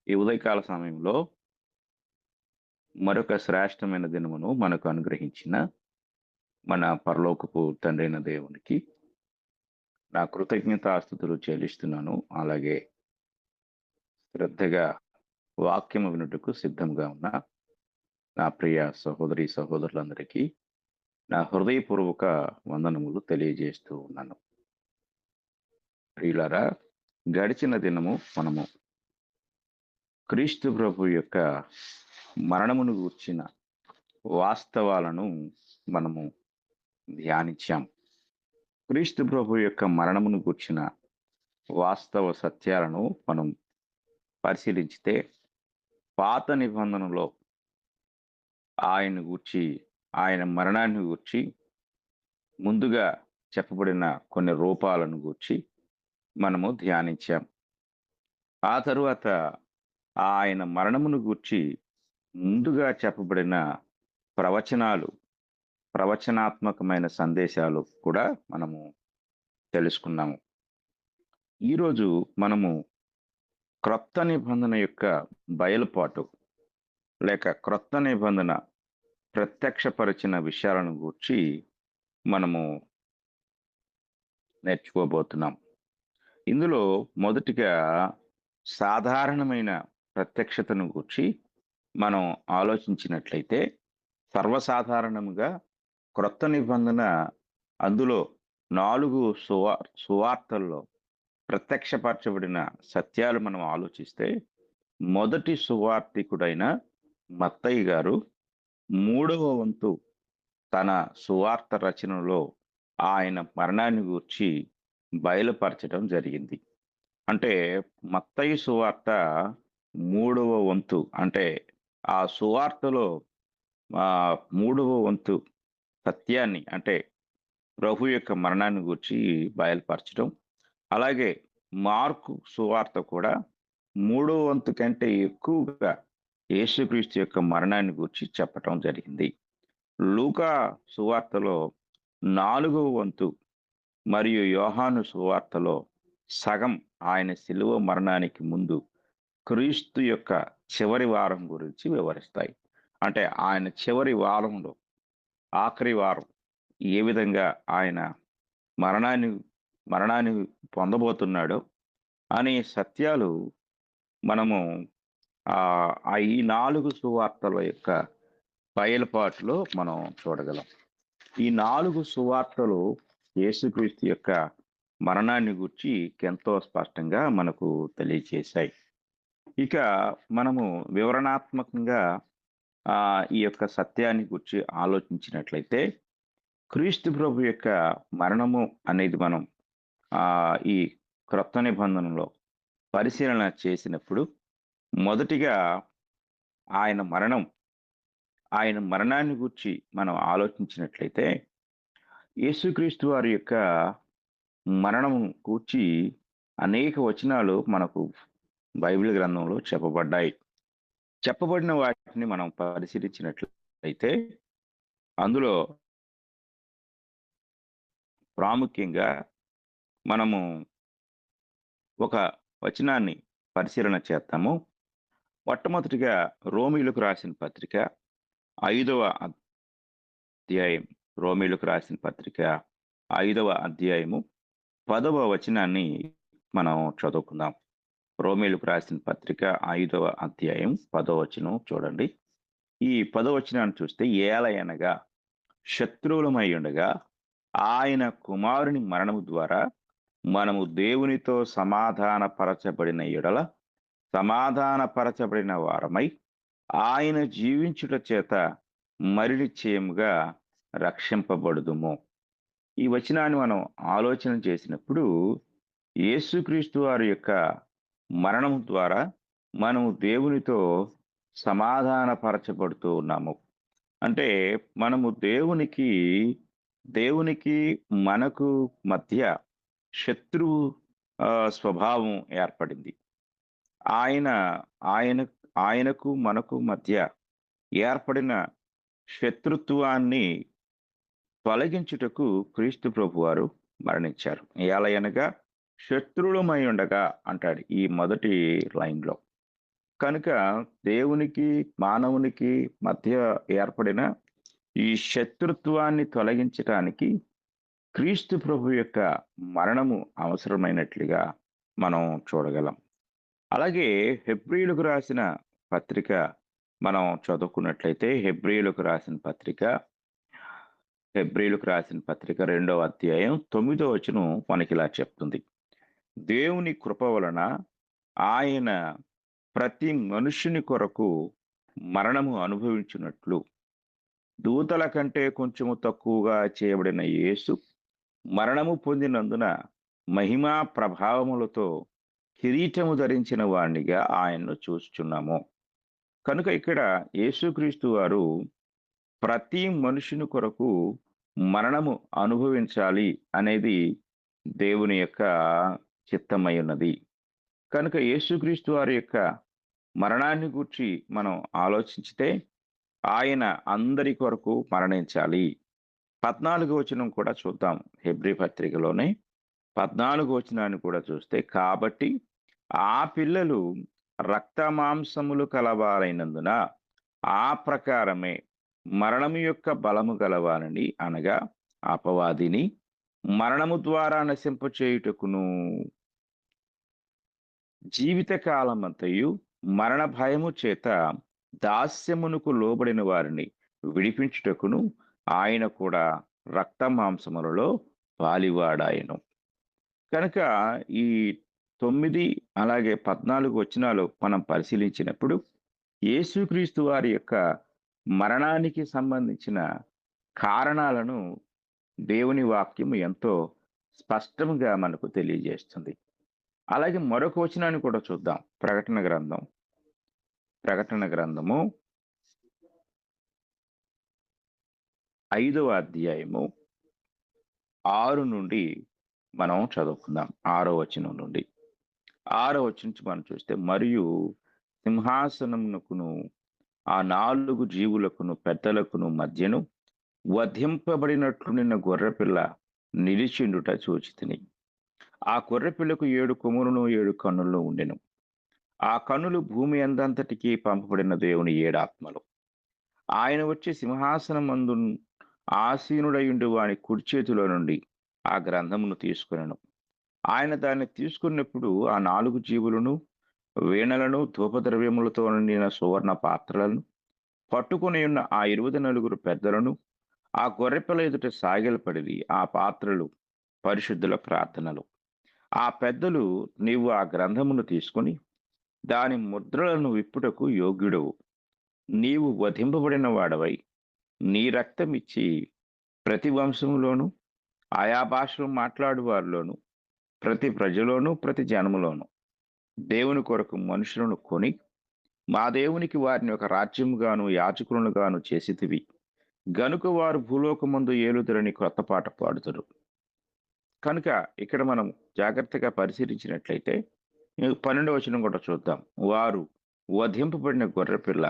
ఈ ఉదయకాల సమయంలో మరొక శ్రేష్టమైన దినమును మనకు అనుగ్రహించిన మన పరలోకపు తండ్రైన దేవునికి నా కృతజ్ఞతాస్తుతులు చెల్లిస్తున్నాను. అలాగే శ్రద్ధగా వాక్యము వినుటకు సిద్ధంగా ఉన్న నా ప్రియ సహోదరి సహోదరులందరికీ నా హృదయపూర్వక వందనములు తెలియజేస్తూ ఉన్నాను. ప్రియులారా, గడిచిన దినము మనము క్రీస్తు ప్రభు యొక్క మరణమును గూర్చిన వాస్తవాలను మనము ధ్యానించాం. క్రీస్తు ప్రభు యొక్క మరణమును గూర్చిన వాస్తవ సత్యాలను మనం పరిశీలించితే, పాత నిబంధనలో ఆయన గూర్చి, ఆయన మరణాన్ని గూర్చి ముందుగా చెప్పబడిన కొన్ని రూపాలను గూర్చి మనము ధ్యానించాం. ఆ తరువాత ఆయన మరణమును గూర్చి ముందుగా చెప్పబడిన ప్రవచనాలు, ప్రవచనాత్మకమైన సందేశాలు కూడా మనము తెలుసుకున్నాము. ఈరోజు మనము క్రొత్త నిబంధన యొక్క బయలుపాటు లేక క్రొత్త నిబంధన ప్రత్యక్షపరిచిన విషయాలను గూర్చి మనము నేర్చుకోబోతున్నాం. ఇందులో మొదటిగా సాధారణమైన ప్రత్యక్షతను గూర్చి మనం ఆలోచించినట్లయితే, సర్వసాధారణముగా క్రొత్త నిబంధన అందులో 4 సువార్తల్లో ప్రత్యక్షపరచబడిన సత్యాలు మనం ఆలోచిస్తే, మొదటి సువార్తికుడైన మత్తయి గారు 3వ వంతు తన సువార్త రచనలో ఆయన మరణాన్ని గూర్చి బయలుపరచడం జరిగింది. అంటే మత్తయి సువార్త 3వ వంతు, అంటే ఆ సువార్తలో 3వ వంతు సత్యాన్ని, అంటే ప్రభు యొక్క మరణాన్ని గూర్చి బయలుపరచడం. అలాగే మార్కు సువార్త కూడా 3వ వంతు కంటే ఎక్కువగా యేసుక్రీస్తు యొక్క మరణాన్ని గూర్చి చెప్పటం జరిగింది. లూకా సువార్తలో 4వ వంతు మరియు యోహాను సువార్తలో సగం ఆయన శిలువ మరణానికి ముందు క్రీస్తు యొక్క చివరి వారం గురించి వివరిస్తాయి. అంటే ఆయన చివరి వారంలో, ఆఖరి వారం ఏ విధంగా ఆయన మరణాన్ని మరణాన్ని పొందబోతున్నాడో అనే సత్యాలు మనము ఈ 4 సువార్తల యొక్క బయలుపాటులో మనం చూడగలం. ఈ 4 సువార్తలు యేసుక్రీస్తు యొక్క మరణాన్ని గూర్చి ఎంతో స్పష్టంగా మనకు తెలియచేశాయి. ఇక మనము వివరణాత్మకంగా ఈ యొక్క సత్యాన్ని గూర్చి ఆలోచించినట్లయితే, క్రీస్తు ప్రభు యొక్క మరణము అనేది మనం ఈ క్రొత్త నిబంధనలో పరిశీలన చేసినప్పుడు, మొదటిగా ఆయన మరణాన్ని గూర్చి మనం ఆలోచించినట్లయితే, యేసుక్రీస్తు వారి యొక్క మరణము గూర్చి అనేక వచనాలు మనకు బైబిల్ గ్రంథంలో చెప్పబడ్డాయి. చెప్పబడిన వాటిని మనం పరిశీలించినట్లయితే, అందులో ప్రాముఖ్యంగా మనము ఒక వచనాన్ని పరిశీలన చేద్దాము. మొట్టమొదటిగా రోమీయులకు రాసిన పత్రిక 5వ అధ్యాయం, రోమీయులకు రాసిన పత్రిక 5వ అధ్యాయము 10వ వచనాన్ని మనం చదువుకుందాం. రోమీయులకు రాసిన పత్రిక 5వ అధ్యాయం 10వ వచనం చూడండి. ఈ 10వ వచనాన్ని చూస్తే, ఏలయనగా శత్రువులమై ఉండగా ఆయన కుమారుని మరణము ద్వారా మనము దేవునితో సమాధానపరచబడిన ఎడల సమాధానపరచబడిన వారమై ఆయన జీవించుట చేత మరి నిశ్చయముగా రక్షింపబడుదుము. ఈ వచనాన్ని మనం ఆలోచన చేసినప్పుడు, యేసుక్రీస్తు వారి యొక్క మరణం ద్వారా మనము దేవునితో సమాధానపరచబడుతూ ఉన్నాము. అంటే మనము దేవునికి మనకు మధ్య శత్రువు స్వభావం ఏర్పడింది. ఆయనకు మనకు మధ్య ఏర్పడిన శత్రుత్వాన్ని తొలగించుటకు క్రీస్తు ప్రభువారు మరణించారు. ఎలయనగా శత్రువులమై ఉండగా అంటాడు ఈ మొదటి లైన్‌లో. కనుక దేవునికి, మానవునికి మధ్య ఏర్పడిన ఈ శత్రుత్వాన్ని తొలగించటానికి క్రీస్తు ప్రభు యొక్క మరణము అవసరమైనట్లుగా మనం చూడగలం. అలాగే హెబ్రీయులకు రాసిన పత్రిక మనం చదువుకున్నట్లయితే హెబ్రీయులకు రాసిన పత్రిక 2వ అధ్యాయం 9వ వచనం మనకిలా చెప్తుంది. దేవుని కృప వలన ఆయన ప్రతి మనుష్యుని కొరకు మరణము అనుభవించినట్లు దూతల కంటే కొంచెము తక్కువగా చేయబడిన యేసు మరణము పొందినందున మహిమా ప్రభావములతో కిరీటము ధరించిన వాణ్ణిగా ఆయన్ను చూస్తున్నాము. కనుక ఇక్కడ యేసుక్రీస్తు వారు ప్రతి మనుషుని కొరకు మరణము అనుభవించాలి అనేది దేవుని యొక్క చిత్తమై ఉన్నది. కనుక యేసుక్రీస్తు వారి యొక్క మరణాన్ని గూర్చి మనం ఆలోచించితే ఆయన అందరి కొరకు మరణించాలి. 14వ వచనం కూడా చూద్దాం. హెబ్రీ పత్రికలోనే 14వ వచనాన్ని కూడా చూస్తే, కాబట్టి ఆ పిల్లలు రక్త మాంసములు కలవారైనందున ఆ ప్రకారమే మరణము యొక్క బలము గలవారని, అనగా అపవాదిని మరణము ద్వారా నశింపచేయుటకును జీవిత కాలమంతయు మరణ భయము చేత దాస్యమునకు లోబడిన వారిని విడిపించుటకును ఆయన కూడా రక్త మాంసములలో పాలివాడాయను. కనుక ఈ 9 అలాగే 14 వచనాలు మనం పరిశీలించినప్పుడు యేసుక్రీస్తు వారి యొక్క మరణానికి సంబంధించిన కారణాలను దేవుని వాక్యము ఎంతో స్పష్టంగా మనకు తెలియజేస్తుంది. అలాగే మరొక వచనాన్ని కూడా చూద్దాం. ప్రకటన గ్రంథము 5వ అధ్యాయము 6 నుండి మనం చదువుకుందాం. 6వ వచనం నుండి. 6వ వచనం నుంచి మనం చూస్తే, మరియు సింహాసనమునకును ఆ 4 జీవులకును పెద్దలకును మధ్యను వధింపబడినట్లు నిన్న గొర్రెపిల్ల నిలిచిండుట చూచితిని. ఆ గొర్రెపిల్లకు 7 కొమ్ములను 7 కన్నులను ఉండెను. ఆ కన్నులు భూమి అందంతటికి పంపబడిన దేవుని 7 ఆత్మలు. ఆయన వచ్చి సింహాసనమందు ఆసీనుడయుండు వాని కుడి చేతిలో నుండి ఆ గ్రంథమును తీసుకొనెను. ఆయన దాన్ని తీసుకున్నప్పుడు ఆ 4 జీవులను వీణలను ధూపద్రవ్యములతో నిండిన సువర్ణ పాత్రలను పట్టుకొని ఉన్న ఆ 24 పెద్దలను ఆ గొర్రెపిల్ల ఎదుట సాగిలపడిరి. ఆ పాత్రలు పరిశుద్ధుల ప్రార్థనలు. ఆ పెద్దలు, నీవు ఆ గ్రంథమును తీసుకొని దాని ముద్రలను విప్పుటకు యోగ్యుడవు, నీవు వధింపబడిన వాడవై నీ రక్తమిచ్చి ప్రతి వంశములోను ఆయా భాషలు మాట్లాడు వారిలోను ప్రతి ప్రజలోను ప్రతి జనములోను దేవుని కొరకు మనుషులను కొని మా దేవునికి వారిని ఒక రాజ్యముగాను యాజకులను గాను చేసితివి గనుక వారు భూలోకమందు ఏలుదురని కొత్త పాట పాడుదురు. కనుక ఇక్కడ మనం జాగ్రత్తగా పరిశీలించినట్లయితే 12వ వచనం కూడా చూద్దాం. వారు వధింపబడిన గొర్రెపిల్ల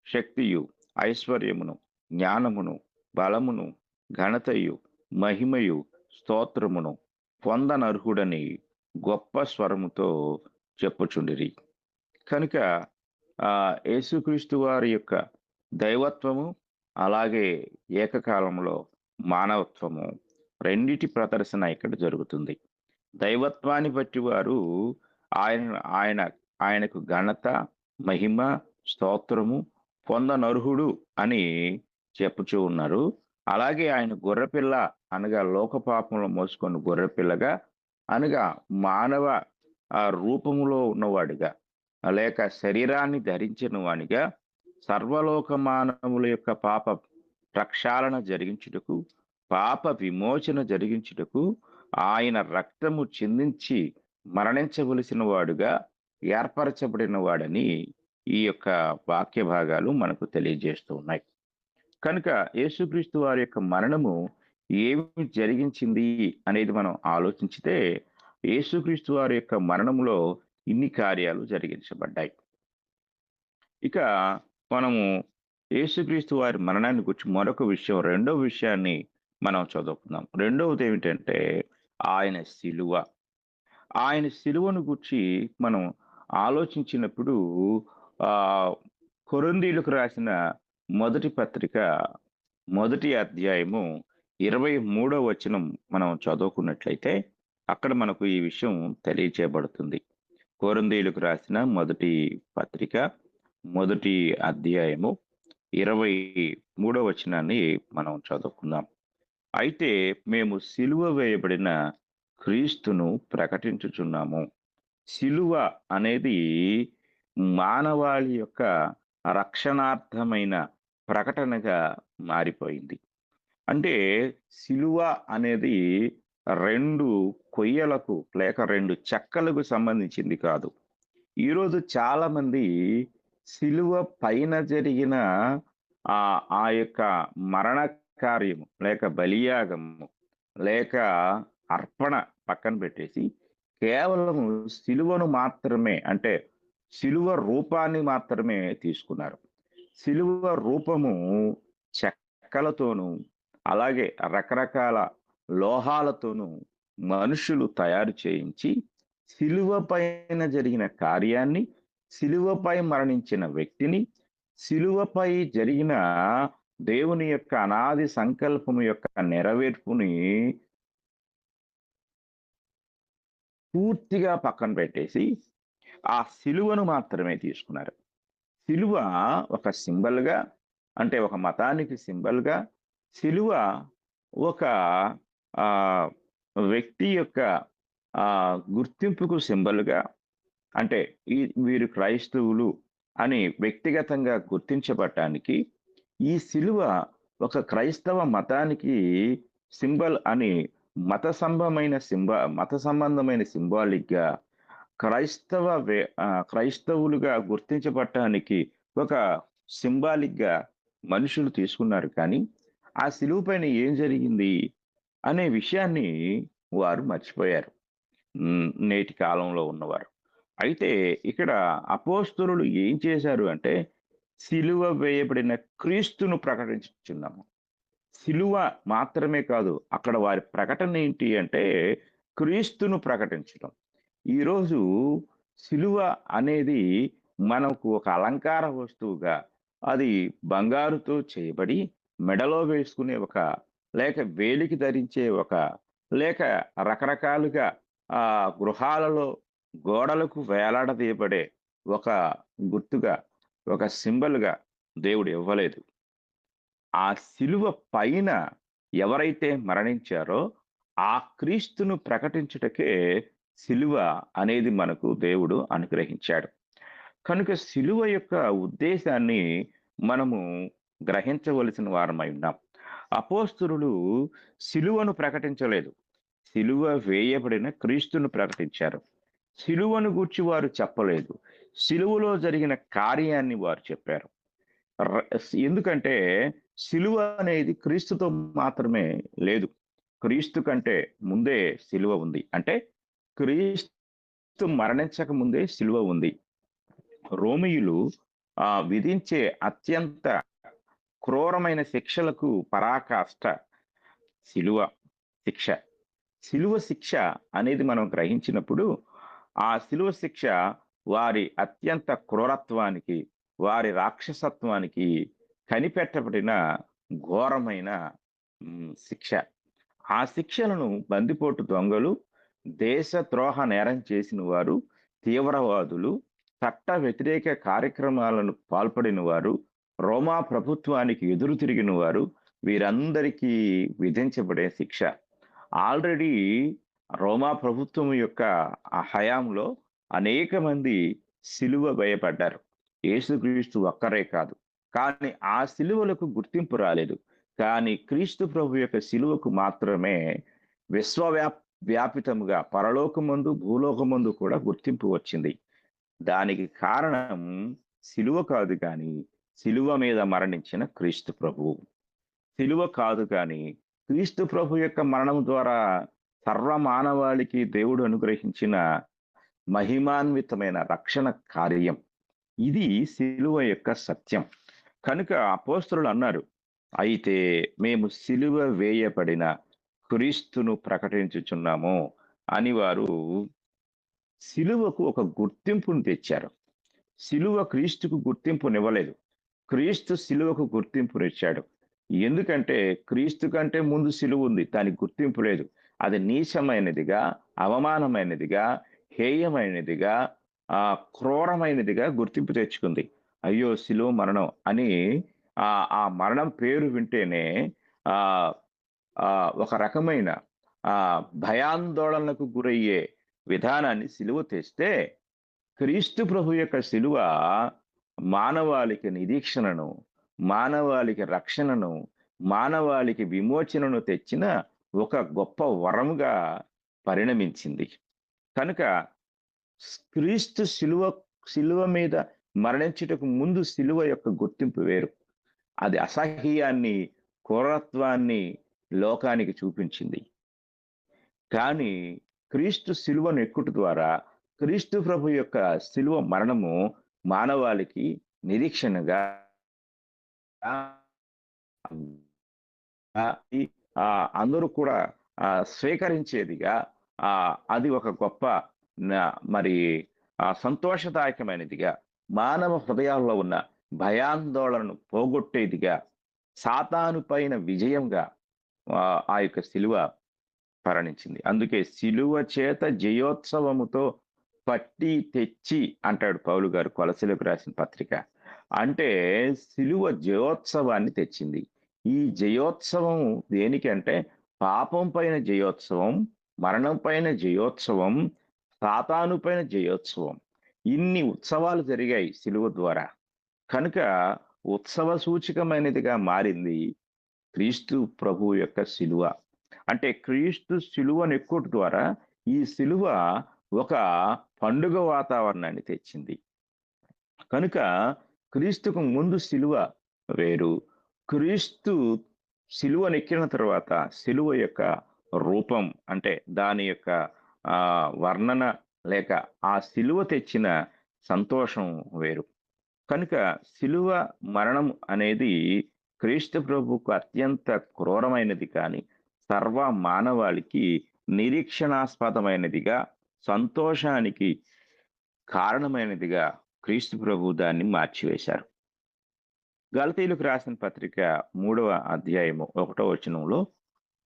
శక్తియు ఐశ్వర్యమును జ్ఞానమును బలమును ఘనతయు మహిమయు స్తోత్రమును పొందనర్హుడని గొప్ప స్వరముతో చెప్పుచుండిరి. కనుక యేసుక్రీస్తు వారి యొక్క దైవత్వము అలాగే ఏకకాలంలో మానవత్వము రెండిటి ప్రదర్శన ఇక్కడ జరుగుతుంది. దైవత్వాన్ని బట్టి వారు ఆయన ఆయనకు ఘనత మహిమ స్తోత్రము పొందనర్హుడు అని చెప్పుచూ ఉన్నారు. అలాగే ఆయన గొర్రెపిల్ల అనగా లోక పాపములు మోసుకొని గొర్రెపిల్లగా అనగా మానవ రూపములో ఉన్నవాడిగా లేక శరీరాన్ని ధరించిన వానిగా సర్వలోక మానవుల యొక్క పాప ప్రక్షాళన జరిగించుటకు పాప విమోచన జరిగించుటకు ఆయన రక్తము చిందించి మరణించవలసిన వాడుగా ఏర్పరచబడిన వాడని ఈ యొక్క వాక్య భాగాలు మనకు తెలియజేస్తూ ఉన్నాయి. కనుక యేసుక్రీస్తు వారి యొక్క మరణము ఏమి జరిగించింది అనేది మనం ఆలోచించితే యేసుక్రీస్తు వారి యొక్క మరణంలో ఇన్ని కార్యాలు జరిగించబడ్డాయి. ఇక మనము యేసుక్రీస్తు వారి మరణాన్ని గురించి మరొక విషయం, రెండవ విషయాన్ని మనం చదువుకుందాం. రెండవది ఏమిటంటే ఆయన శిలువ. ఆయన శిలువను గురించి మనం ఆలోచించినప్పుడు ఆహ్, కొరింథీయులకు రాసిన మొదటి పత్రిక, మొదటి అధ్యాయము 23వ వచనం మనం చదువుకున్నట్లయితే, అక్కడ మనకు ఈ విషయం తెలియచేయబడుతుంది. కొరింథీయులకు రాసిన మొదటి పత్రిక, మొదటి అధ్యాయము 23వ వచనాన్ని మనం చదువుకుందాం. అయితే మేము సిలువ వేయబడిన క్రీస్తును ప్రకటించుచున్నాము. సిలువ అనేది మానవాళి యొక్క రక్షణార్థమైన ప్రకటనగా మారిపోయింది. అంటే సిలువ అనేది 2 కొయ్యలకు లేక 2 చెక్కలకు సంబంధించింది కాదు. ఈరోజు చాలామంది సిలువ పైన జరిగిన ఆ యొక్క మరణ కార్యము, లేక బలియాగము, లేక అర్పణ పక్కన పెట్టేసి, కేవలము సిలువను మాత్రమే అంటే, సిలువ రూపాన్ని మాత్రమే తీసుకున్నారు. సిలువ రూపము చెక్కలతోనూ, అలాగే రకరకాల లోహాలతోనూ మనుషులు తయారు చేయించి, సిలువ పైన జరిగిన కార్యాన్ని, సిలువపై మరణించిన వ్యక్తిని, సిలువపై జరిగిన దేవుని యొక్క అనాది సంకల్పము యొక్క నెరవేర్పుని పూర్తిగా పక్కన పెట్టేసి, ఆ సిలువను మాత్రమే తీసుకున్నారు. సిలువ ఒక సింబల్‌గా, అంటే ఒక మతానికి సింబల్‌గా, సిలువ ఒక ఆహ్, వ్యక్తి యొక్క గుర్తింపుకు సింబల్‌గా, అంటే వీరు క్రైస్తవులు అని వ్యక్తిగతంగా గుర్తించబడటానికి ఈ సిలువ ఒక క్రైస్తవ మతానికి సింబల్ అని మత సంబంధమైన సింబాలిక్‌గా క్రైస్తవులుగా గుర్తించబడటానికి ఒక సింబాలిక్‌గా మనుషులు తీసుకున్నారు కానీ, ఆ సిలువ పైన ఏం జరిగింది అనే విషయాన్ని వారు మర్చిపోయారు. నేటి కాలంలో ఉన్నవారు. అయితే ఇక్కడ అపోస్తలులు ఏం చేశారు అంటే, సిలువ వేయబడిన క్రీస్తును ప్రకటించుచున్నాము. సిలువ మాత్రమే కాదు, అక్కడ వారి ప్రకటన ఏంటి అంటే, క్రీస్తును ప్రకటించడం. ఈరోజు సిలువ అనేది మనకు ఒక అలంకార వస్తువుగా, అది బంగారుతో చేయబడి, మెడలో వేసుకునే లేక వేలికి ధరించే లేక రకరకాలుగా గృహాలలో గోడలకు వేలాడదీయబడే ఒక గుర్తుగా, ఒక సింబల్‌గా దేవుడు ఇవ్వలేదు. ఆ సిలువ పైన ఎవరైతే మరణించారో, ఆ క్రీస్తును ప్రకటించుటకే సిలువ అనేది మనకు దేవుడు అనుగ్రహించాడు. కనుక సిలువ యొక్క ఉద్దేశాన్ని మనము గ్రహించవలసిన వారమై ఉన్నాం. అపోస్తలులు సిలువను ప్రకటించలేదు. సిలువ వేయబడిన క్రీస్తును ప్రకటించారు. సిలువను గూర్చి వారు చెప్పలేదు. సిలువలో జరిగిన కార్యాన్ని వారు చెప్పారు. ర ఎందుకంటే సిలువ అనేది క్రీస్తుతో మాత్రమే లేదు. క్రీస్తు కంటే ముందే సిలువ ఉంది. అంటే క్రీస్తు మరణించక ముందే సిలువ ఉంది. రోమీయులు విధించే అత్యంత క్రూరమైన శిక్షలకు పరాకాష్ట శిలువ శిక్ష. శిలువ శిక్ష అనేది మనం గ్రహించినప్పుడు, ఆ శిలువ శిక్ష వారి అత్యంత క్రూరత్వానికి, వారి రాక్షసత్వానికి కనిపెట్టబడిన ఘోరమైన శిక్ష. ఆ శిక్షలను బందిపోటు దొంగలు, దేశద్రోహ నేరం చేసిన వారు, తీవ్రవాదులు, చట్ట వ్యతిరేక కార్యక్రమాలను పాల్పడిన వారు, రోమా ప్రభుత్వానికి ఎదురు తిరిగిన వారు, వీరందరికీ విధించబడే శిక్ష. ఆల్రెడీ రోమా ప్రభుత్వం యొక్క ఆ హయాంలో అనేక మంది సిలువ వేయబడ్డారు. యేసుక్రీస్తు ఒక్కరే కాదు. కానీ ఆ సిలువలకు గుర్తింపు రాలేదు. కానీ క్రీస్తు ప్రభు యొక్క సిలువకు మాత్రమే వ్యాపితముగా పరలోకమందు, భూలోకమందు కూడా గుర్తింపు వచ్చింది. దానికి కారణం సిలువ కాదు గాని, సిలువ మీద మరణించిన క్రీస్తు ప్రభువు. సిలువ కాదు గాని, క్రీస్తు ప్రభు యొక్క మరణం ద్వారా సర్వమానవాళికి దేవుడు అనుగ్రహించిన మహిమాన్వితమైన రక్షణ కార్యం. ఇది సిలువ యొక్క సత్యం. కనుక అపోస్తలులు అన్నారు, అయితే మేము సిలువ వేయబడిన క్రీస్తును ప్రకటించుచున్నాము అని వారు సిలువకు ఒక గుర్తింపును తెచ్చారు. సిలువ క్రీస్తుకు గుర్తింపునివ్వలేదు. క్రీస్తు సిలువకు గుర్తింపునిచ్చాడు. ఎందుకంటే క్రీస్తు కంటే ముందు సిలువ ఉంది. దానికి గుర్తింపు లేదు. అది నీచమైనదిగా, అవమానమైనదిగా, హేయమైనదిగా, క్రూరమైనదిగా గుర్తింపు తెచ్చుకుంది. అయ్యో! సిలువ మరణం అని ఆ మరణం పేరు వింటేనే ఆహ్, ఒక రకమైన భయాందోళనకు గురయ్యే విధానాన్ని సిలువ తెస్తే, క్రీస్తు ప్రభు యొక్క సిలువ మానవాళికి నిరీక్షణను, మానవాళికి రక్షణను, మానవాళికి విమోచనను తెచ్చిన ఒక గొప్ప వరముగా పరిణమించింది. కనుక క్రీస్తు సిలువ మీద మరణించుటకు ముందు సిలువ యొక్క గుర్తింపు వేరు. అది అసహ్యాన్ని, క్రూరత్వాన్ని లోకానికి చూపించింది. కానీ క్రీస్తు సిలువను ఎక్కుట ద్వారా, క్రీస్తు ప్రభు యొక్క సిలువ మరణము మానవాళికి నిరీక్షణగా ఈ అందరూ కూడా స్వీకరించేదిగా, అది ఒక గొప్ప మరి సంతోషదాయకమైనదిగా, మానవ హృదయాల్లో ఉన్న భయాందోళనను పోగొట్టేదిగా, సాతాను పైన విజయంగా ఆ యొక్క సిలువ మరణించింది. అందుకే సిలువ చేత జయోత్సవముతో పట్టి తెచ్చి అంటాడు పౌలు గారు కొలసీలకు రాసిన పత్రిక. అంటే సిలువ జయోత్సవాన్ని తెచ్చింది. ఈ జయోత్సవం దేనికంటే పాపం పైన జయోత్సవం, మరణం పైన జయోత్సవం, సాతాను పైన జయోత్సవం. ఇన్ని ఉత్సవాలు జరిగాయి సిలువ ద్వారా. కనుక ఉత్సవ సూచకమైనదిగా మారింది క్రీస్తు ప్రభువు యొక్క సిలువ. అంటే క్రీస్తు సిలువనెక్కుట ద్వారా ఈ సిలువ ఒక పండుగ వాతావరణాన్ని తెచ్చింది. కనుక క్రీస్తుకు ముందు సిలువ వేరు. క్రీస్తు సిలువనెక్కిన తర్వాత సిలువ యొక్క రూపం, అంటే దాని యొక్క వర్ణన లేక ఆ సిలువ తెచ్చిన సంతోషం వేరు. కనుక సిలువ మరణం అనేది క్రీస్తు ప్రభువుకు అత్యంత క్రూరమైనది కానీ, సర్వ మానవాళికి నిరీక్షణాస్పదమైనదిగా, సంతోషానికి కారణమైనదిగా క్రీస్తు ప్రభువు దాన్ని మార్చివేశారు. గలతీయులకు రాసిన పత్రిక 3వ అధ్యాయము 1వ వచనంలో,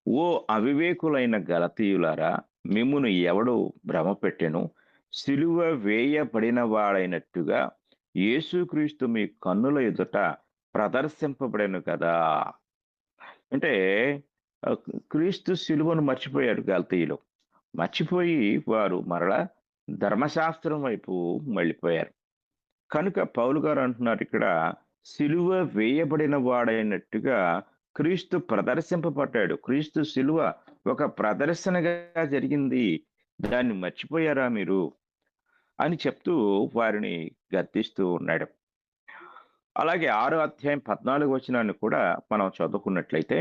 ఓ అవివేకులైన గలతీయులారా, మిమ్మును ఎవడు భ్రమపెట్టెను? సిలువ వేయబడిన వాడైనట్టుగా యేసుక్రీస్తు మీ కన్నుల ఎదుట ప్రదర్శింపబడెను కదా. అంటే క్రీస్తు సిలువను మర్చిపోయారు గలతీయులు. మర్చిపోయి వారు మరలా ధర్మశాస్త్రం వైపు మళ్ళిపోయారు. కనుక పౌలు గారు అంటున్నారు ఇక్కడ, సిలువ వేయబడిన వాడైనట్టుగా క్రీస్తు ప్రదర్శింపబడ్డాడు. క్రీస్తు సిలువ ఒక ప్రదర్శనగా జరిగింది. దాన్ని మర్చిపోయారా మీరు అని చెప్తూ వారిని గద్దిస్తూ ఉన్నాడు. అలాగే 6వ అధ్యాయం 14వ వచనాన్ని కూడా మనం చదువుకున్నట్లయితే,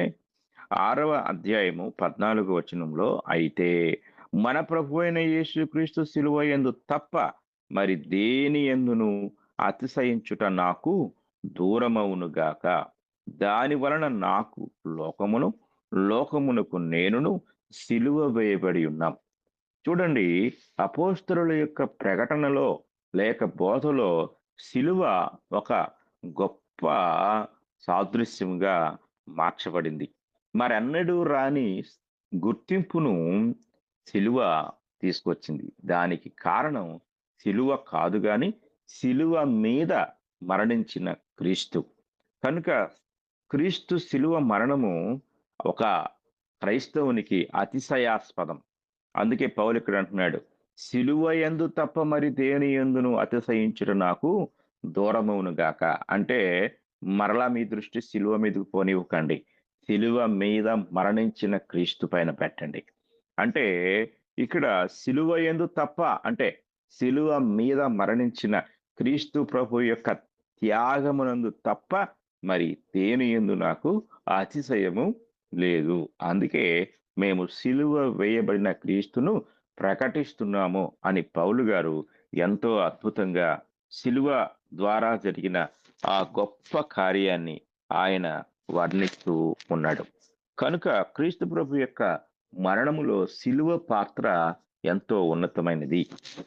6వ అధ్యాయము 14వ వచనంలో, అయితే మన ప్రభువైన యేసుక్రీస్తు సిలువ యందు తప్ప మరి దేని యందును అతిశయించుట నాకు దూరమవును గాక. దాని వలన నాకు లోకమును, లోకమునకు నేనును సిలువ వేయబడి ఉన్నాం. చూడండి, అపోస్తలుల యొక్క ప్రకటనలో లేక బోధలో సిలువ ఒక గొప్ప సాదృశ్యంగా మార్చబడింది. మరెన్నడూ రాని గుర్తింపును సిలువ తీసుకొచ్చింది. దానికి కారణం సిలువ కాదు గాని, సిలువ మీద మరణించిన క్రీస్తు. కనుక క్రీస్తు సిలువ మరణము ఒక క్రైస్తవునికి అతిశయాస్పదం. అందుకే పౌలు ఇక్కడ అంటున్నాడు, సిలువ యందు తప్ప మరి దేని యందును అతిశయించుట నాకు దూరమవును గాక. అంటే మరలా మీ దృష్టి సిలువ మీదకు పోనివ్వకండి. సిలువ మీద మరణించిన క్రీస్తు పైన పెట్టండి. అంటే ఇక్కడ సిలువ యందు తప్ప అంటే సిలువ మీద మరణించిన క్రీస్తు ప్రభు యొక్క త్యాగమునందు తప్ప మరి దేని యందు నాకు అతిశయము లేదు. అందుకే మేము సిలువ వేయబడిన క్రీస్తును ప్రకటిస్తున్నాము అని పౌలు గారు ఎంతో అద్భుతంగా సిలువ ద్వారా జరిగిన ఆ గొప్ప కార్యాన్ని ఆయన వర్ణిస్తూ ఉన్నాడు. కనుక క్రీస్తు ప్రభు యొక్క మరణములో సిలువ పాత్ర ఎంతో ఉన్నతమైనది.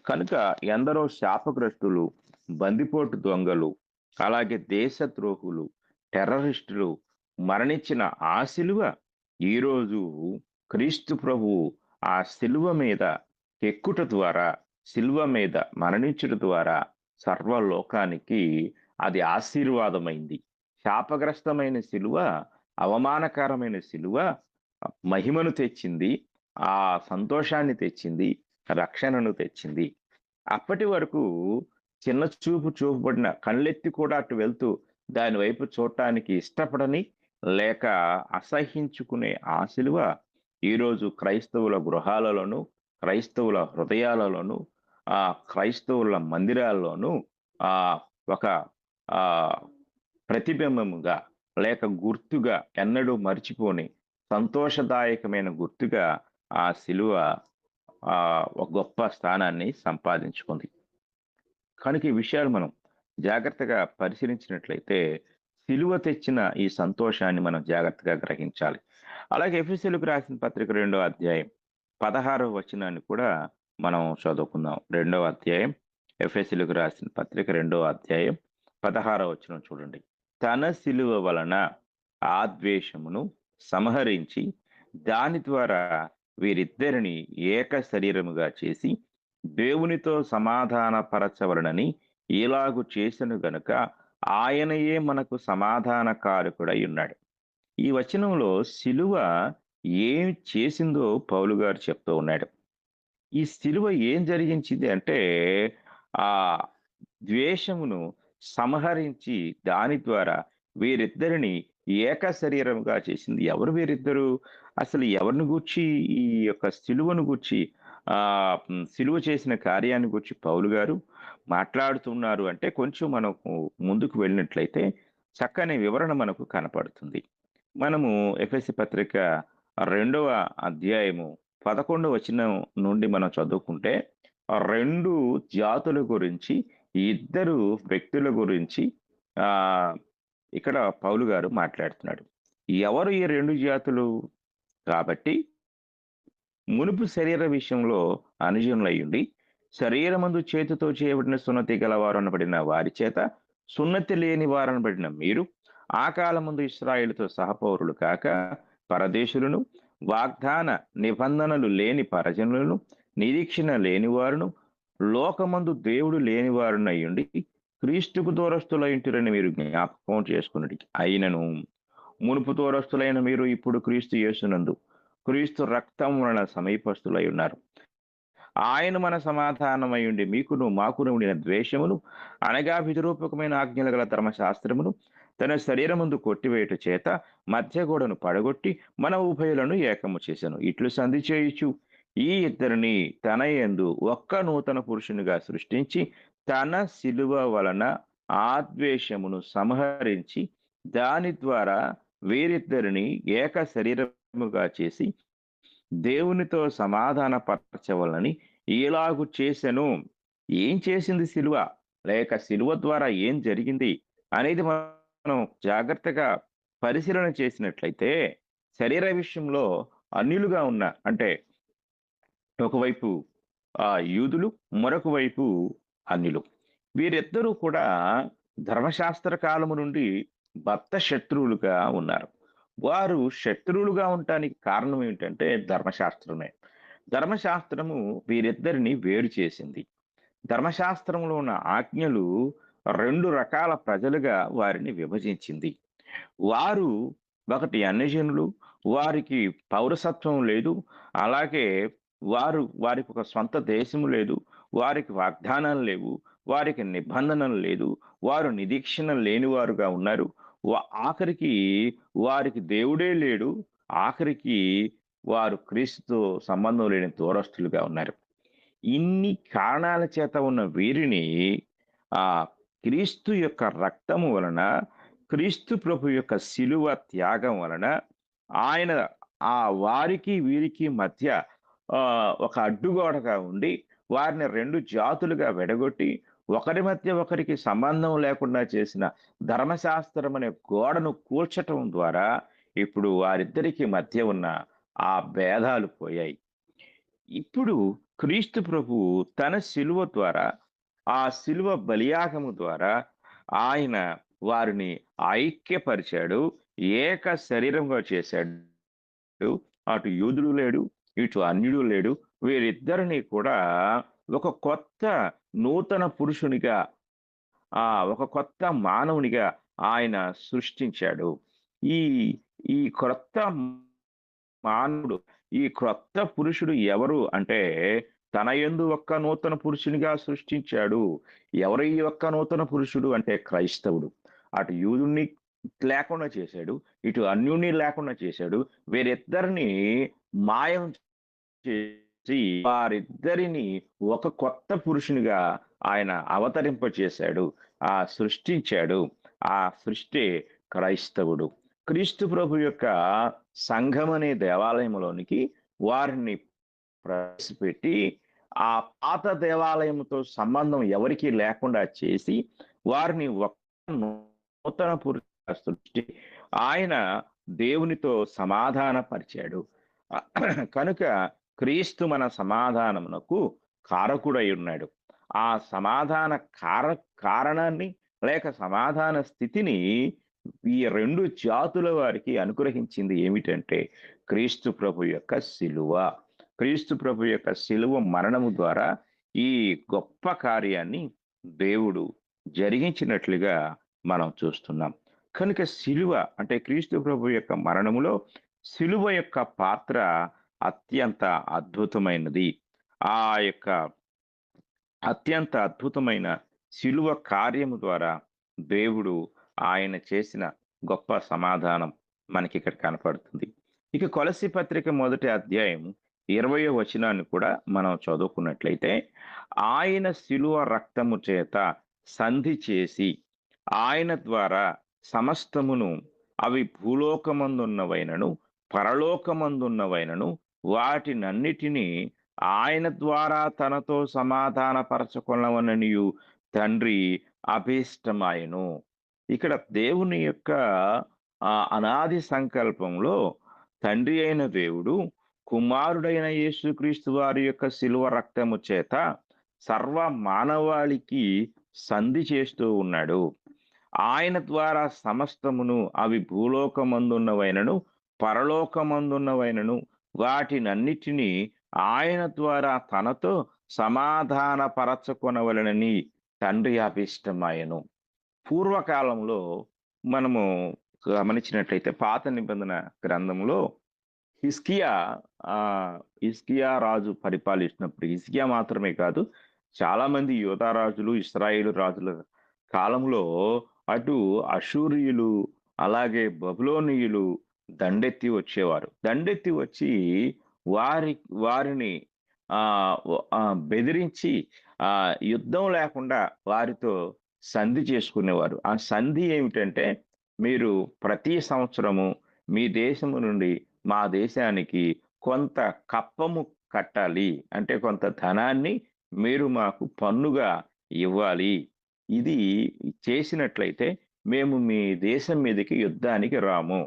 కనుక ఎందరో శాపగ్రస్తులు బందిపోటు దొంగలు, అలాగే దేశద్రోహులు, టెర్రరిస్టులు మరణించిన ఆ సిలువ ఈరోజు క్రీస్తు ప్రభువు ఆ సిలువ మీద ఎక్కుట ద్వారా, సిలువ మీద మరణించుట ద్వారా సర్వలోకానికి అది ఆశీర్వాదమైంది. శాపగ్రస్తమైన సిలువ, అవమానకరమైన సిలువ మహిమను తెచ్చింది. ఆ సంతోషాన్ని తెచ్చింది. రక్షణను తెచ్చింది. అప్పటి వరకు చిన్న చూపు చూపబడిన కళ్ళెత్తి కూడా అటు వెళ్తూ దాని వైపు చూడటానికి ఇష్టపడని, లేక అసహ్యించుకునే ఆ సిలువ ఈరోజు క్రైస్తవుల గృహాలలోను, క్రైస్తవుల హృదయాలలోను, క్రైస్తవుల మందిరాల్లోనూ ఒక ఆహ్, ప్రతిబింబముగా లేక గుర్తుగా ఎన్నడూ మరిచిపోని సంతోషదాయకమైన గుర్తుగా ఆ సిలువ ఒక గొప్ప స్థానాన్ని సంపాదించుకుంది. కనుక ఈ విషయాలు మనం జాగ్రత్తగా పరిశీలించినట్లయితే, సిలువ తెచ్చిన ఈ సంతోషాన్ని మనం జాగ్రత్తగా గ్రహించాలి. అలాగే ఎఫెసీయులకు రాసిన పత్రిక 2వ అధ్యాయం 16వ వచనాన్ని కూడా మనం చదువుకుందాం. 2వ అధ్యాయం ఎఫెసీయులకు రాసిన పత్రిక 2వ అధ్యాయం 16వ వచనం చూడండి. తన సిలువ వలన ఆ ద్వేషమును సంహరించి, దాని ద్వారా వీరిద్దరిని ఏక శరీరముగా చేసి దేవునితో సమాధానపరచవలెనని ఇలాగు చేసెను గనుక ఆయనయే మనకు సమాధాన కారకుడై ఉన్నాడు. ఈ వచనంలో సిలువ ఏం చేసిందో పౌలు గారు చెప్తూ ఉన్నాడు. ఈ సిలువ ఏం జరిగించింది అంటే, ఆ ద్వేషమును సంహరించి దాని ద్వారా వీరిద్దరిని ఏక శరీరముగా చేసింది. ఎవరు వీరిద్దరు? అసలు ఎవరిని గూర్చి ఈ యొక్క సిలువను గూర్చి సిలువ చేసిన కార్యాన్ని గూర్చి పౌలు గారు మాట్లాడుతున్నారు అంటే, కొంచెం మనకు ముందుకు వెళ్ళినట్లయితే చక్కని వివరణ మనకు కనపడుతుంది. మనము ఎఫెసీ పత్రిక 2వ అధ్యాయము 11వ వచనం నుండి మనం చదువుకుంటే, 2 జాతుల గురించి, ఇద్దరు వ్యక్తుల గురించి ఆహ్, ఇక్కడ పౌలు గారు మాట్లాడుతున్నాడు. ఎవరు ఈ 2 జాతులు? కాబట్టి మునుపు శరీర విషయంలో అనుజనులయ్యుండి, శరీరమందు చేతితో చేయబడిన సున్నతి గలవారు అనబడిన వారి చేత సున్నతి లేని వారనబడిన మీరు, ఆ కాలమందు ఇశ్రాయేలుతో సహపౌరులు కాక పరదేశులను, వాగ్దాన నిబంధనలు లేని పరజనులను, నిరీక్షణ లేనివారును, లోకమందు దేవుడు లేనివారునయ్యుండి, క్రీస్తుకు దూరస్తులైంటిరని మీరు జ్ఞాపకం చేసుకున్నది. అయినను మునుపు దూరస్తులైన మీరు ఇప్పుడు క్రీస్తు యేసునందు క్రీస్తు రక్తం వలన సమీపస్తులై ఉన్నారు. ఆయన మన సమాధానమయుండి మీకును మాకును ఉండిన ద్వేషమును, అనగా విధిరూపకమైన ఆజ్ఞలు గల ధర్మశాస్త్రమును తన శరీరముందు కొట్టివేయుట చేత మధ్య గోడను పడగొట్టి మన ఉభయులను ఏకము చేసెను. ఇట్లు సంధి చేయుచు ఈ ఇద్దరిని తన యందు ఒక్క నూతన పురుషునిగా సృష్టించి, తన శిలువ వలన ఆ ద్వేషమును సంహరించి, దాని ద్వారా వీరిద్దరిని ఏక శరీరముగా చేసి దేవునితో సమాధాన పరచవలని ఇలాగు చేసెను. ఏం చేసింది సిలువ? లేక సిలువ ద్వారా ఏం జరిగింది? అనేది మనం జాగ్రత్తగా పరిశీలన చేసినట్లయితే, శరీర విషయంలో అన్యులుగా ఉన్న అంటే ఒకవైపు యూదులు, మరొక వైపు అన్యులు. వీరిద్దరూ కూడా ధర్మశాస్త్ర కాలము నుండి బద్ధ శత్రువులుగా ఉన్నారు. వారు శత్రువులుగా ఉండటానికి కారణం ఏంటంటే ధర్మశాస్త్రమే. ధర్మశాస్త్రము వీరిద్దరిని వేరు చేసింది. ధర్మశాస్త్రంలో ఉన్న ఆజ్ఞలు 2 రకాల ప్రజలుగా వారిని విభజించింది. వారు ఒకటి అన్యజనులు, వారికి పౌరసత్వం లేదు. అలాగే వారికి ఒక స్వంత దేశము లేదు. వారికి వాగ్దానాలు లేవు. వారికి నిబంధనలు లేదు. వారు నిరీక్షణ లేనివారుగా ఉన్నారు. ఆఖరికి వారికి దేవుడే లేడు. ఆఖరికి వారు క్రీస్తుతో సంబంధం లేని దూరస్తులుగా ఉన్నారు. ఇన్ని కారణాల చేత ఉన్న వీరిని ఆహ్, క్రీస్తు యొక్క రక్తము వలన, క్రీస్తు ప్రభు యొక్క శిలువ త్యాగం వలన ఆయన వారికి, వీరికి మధ్య ఒక అడ్డుగోడగా ఉండి, వారిని 2 జాతులుగా విడగొట్టి, ఒకరి మధ్య ఒకరికి సంబంధం లేకుండా చేసిన ధర్మశాస్త్రం అనే గోడను కూల్చటం ద్వారా, ఇప్పుడు వారిద్దరికి మధ్య ఉన్న ఆ భేదాలు పోయాయి. ఇప్పుడు క్రీస్తు ప్రభువు తన శిలువ ద్వారా ఆ శిలువ బలియాగము ద్వారా ఆయన వారిని ఐక్యపరిచాడు. ఏక శరీరంగా చేశాడు. అటు యూదుడు లేడు, ఇటు అన్యుడు లేడు. వీరిద్దరిని కూడా ఒక కొత్త నూతన పురుషునిగా, ఒక కొత్త మానవునిగా ఆయన సృష్టించాడు. ఈ ఈ క్రొత్త మానవుడు, ఈ క్రొత్త పురుషుడు ఎవరు అంటే, తన యందు ఒక్క నూతన పురుషునిగా సృష్టించాడు. ఎవరు ఈ ఒక్క నూతన పురుషుడు అంటే క్రైస్తవుడు. అటు యూదుడిని లేకుండా చేశాడు. ఇటు అన్యుడిని లేకుండా చేశాడు. వీరిద్దరిని మాయం చేసి వారిద్దరిని ఒక కొత్త పురుషునిగా ఆయన అవతరింపచేశాడు. సృష్టించాడు. ఆ సృష్టే క్రైస్తవుడు. క్రీస్తు ప్రభు యొక్క సంఘం అనే దేవాలయంలోనికి వారిని ప్రవేశపెట్టి, ఆ పాత దేవాలయంతో సంబంధం ఎవరికీ లేకుండా చేసి, వారిని ఒక నూతన పురుషునిగా సృష్టి ఆయన దేవునితో సమాధానపరిచాడు. కనుక క్రీస్తు మన సమాధానమునకు కారకుడై ఉన్నాడు. ఆ సమాధాన కారణాన్ని లేక సమాధాన స్థితిని ఈ 2 జాతుల వారికి అనుగ్రహించింది ఏమిటంటే, క్రీస్తు ప్రభు యొక్క శిలువ. క్రీస్తు ప్రభు యొక్క శిలువ మరణము ద్వారా ఈ గొప్ప కార్యాన్ని దేవుడు జరిగించినట్లుగా మనం చూస్తున్నాం. కనుక శిలువ అంటే క్రీస్తు ప్రభు యొక్క మరణములో శిలువ యొక్క పాత్ర అత్యంత అద్భుతమైనది. ఆ యొక్క అత్యంత అద్భుతమైన శిలువ కార్యము ద్వారా దేవుడు ఆయన చేసిన గొప్ప సమాధానం మనకిక్కడ కనపడుతుంది. ఇక కొలస్సీ పత్రిక మొదటి అధ్యాయం 20వ వచనాన్ని కూడా మనం చదువుకున్నట్లయితే, ఆయన శిలువ రక్తము చేత సంధి చేసి, ఆయన ద్వారా సమస్తమును, అవి భూలోకమందున్నవైనను, పరలోకమందున్నవైనను వాటినన్నిటినీ ఆయన ద్వారా తనతో సమాధానపరచుకొనవలననియు తండ్రి అభీష్టమాయెను. ఇక్కడ దేవుని యొక్క అనాది సంకల్పంలో తండ్రి అయిన దేవుడు కుమారుడైన యేసుక్రీస్తు వారి యొక్క శిలువ రక్తము చేత సర్వ మానవాళికి సంధి చేస్తూ ఉన్నాడు. ఆయన ద్వారా సమస్తమును, అవి భూలోకమందున్నవైనను, పరలోకమందున్నవైనను వాటినన్నిటినీ ఆయన ద్వారా తనతో సమాధానపరచుకొనవలెనని తండ్రి అభీష్టమాయెను. పూర్వకాలంలో మనము గమనించినట్లయితే పాత నిబంధన గ్రంథంలో హిజ్కియా హిజ్కియా రాజు పరిపాలిస్తున్నప్పుడు, హిజ్కియా మాత్రమే కాదు, చాలామంది యూదా రాజులు, ఇశ్రాయేలు రాజుల కాలంలో అటు అష్షూరీయులు, అలాగే బబులోనీయులు దండెత్తి వచ్చేవారు. దండెత్తి వచ్చి వారిని బెదిరించి యుద్ధం లేకుండా వారితో సంధి చేసుకునేవారు. ఆ సంధి ఏమిటంటే, మీరు ప్రతి సంవత్సరము మీ దేశము నుండి మా దేశానికి కొంత కప్పము కట్టాలి. అంటే కొంత ధనాన్ని మీరు మాకు పన్నుగా ఇవ్వాలి. ఇది చేసినట్లయితే మేము మీ దేశం మీదకి యుద్ధానికి రాము